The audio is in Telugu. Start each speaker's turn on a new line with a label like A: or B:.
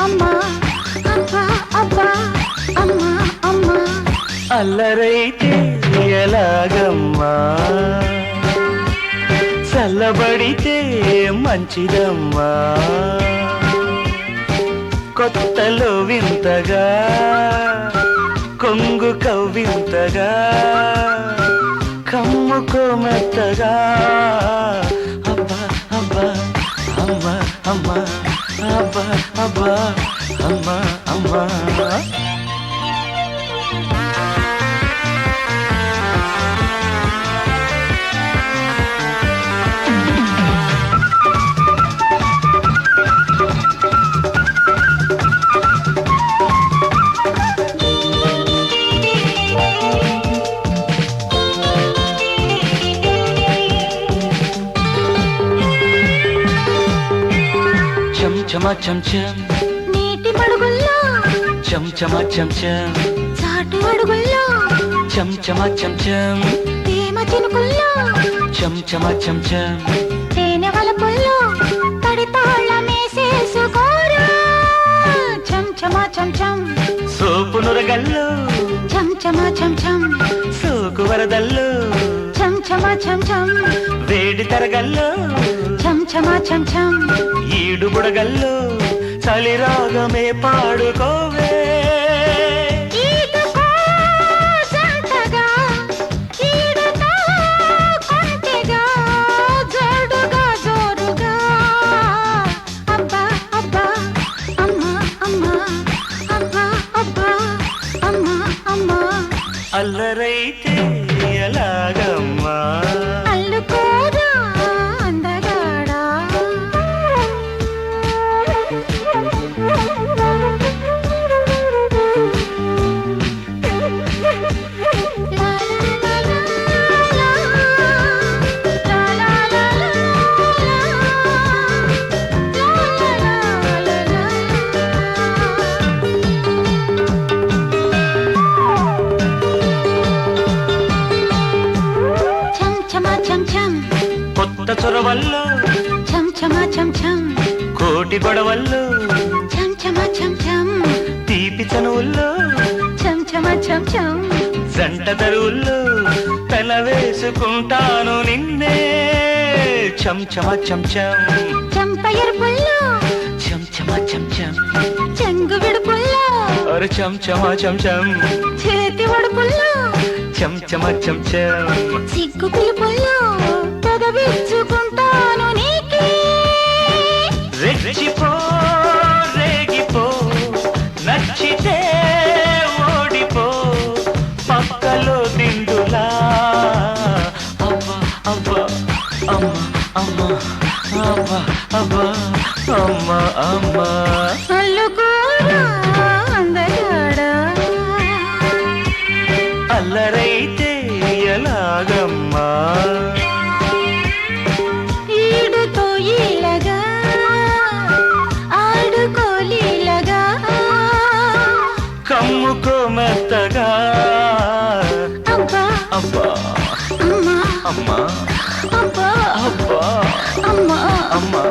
A: అమ్మా అబ్బా అబ్బా అమ్మా అమ్మా
B: అల్లరైతే ఎలాగమ్మా చల్లబడితే మంచిదమ్మా కొత్తలో వింతగా కొంగు కవ్వింతగా కమ్ముకోమెత్తగా అబ్బా అబ్బా అమ్మా అమ్మా అబ్బా అబ్బా అమ్మా అమ్మా చమ చం చం
A: నీటి మడుగుల్లో
B: చం చమ చం చం
A: చాటు అడుగుల్లో
B: చం చమ చం చం
A: తేమ చినుకుల్లో
B: చం చమ చం చం
A: తేనె వలపుల్లో తడి తాళమేసేసుకోరా చం చమ చం చం
B: సోపు నురగల్లో
A: చం చమ చం చం
B: సోకు వరదల్లో
A: చం చమ చం చం
B: వేడి తరగల్లో
A: చం చమ చం చం
B: ఈడు బుడగల్లో చలి రాగమే పాడుకోవే
A: ఈదుకో జంటగా ఈడుతో కొంటెగా జోడుగా జోరుగా అబ్బా అబ్బా అమ్మా అమ్మా అబ్బా అబ్బా అమ్మా అమ్మా
B: అల్లరైతే ఎలాగమ్మా
A: అల్లుకోరా అందగాడా
B: కొత్త చొరవల్లో
A: చం చమ చం చం
B: కోటి గొడవల్లో
A: చం చమ చం చం
B: తీపి చనువుల్లో
A: చం చమ చం చం
B: జంట తరువుల్లో తల వేసుకుంటాను నిన్నే చం చమ చం చం
A: చంప ఎరుపుల్లో
B: చం చమ చం చం
A: చెంగు విడుపుల్లో
B: అరు చం చమ చం చం
A: చేతి ఒడుపుల్లో
B: చం చమ చం చం
A: సిగ్గు పిలుపుల్లో పెదవిచ్చుకుంటాను నీకే
B: రెచ్చిపో రేగిపో నచ్చితే ఓడిపో పక్కలో దిండులా అబ్బా అబ్బా అమ్మ అమ్మ అబ్బా అబ్బా అమ్మ అమ్మ
A: అల్లుకోరా అందగాడా
B: అల్లరైతే ఎలాగమ్మా
A: ఈడుతో ఈలగా ఆడుకోలీలగా
B: కమ్ముకో మెత్తగా
A: అబ్బా
B: అబ్బా
A: అమ్మా
B: అమ్మా
A: అబ్బా
B: అబ్బా
A: అమ్మా
B: అమ్మా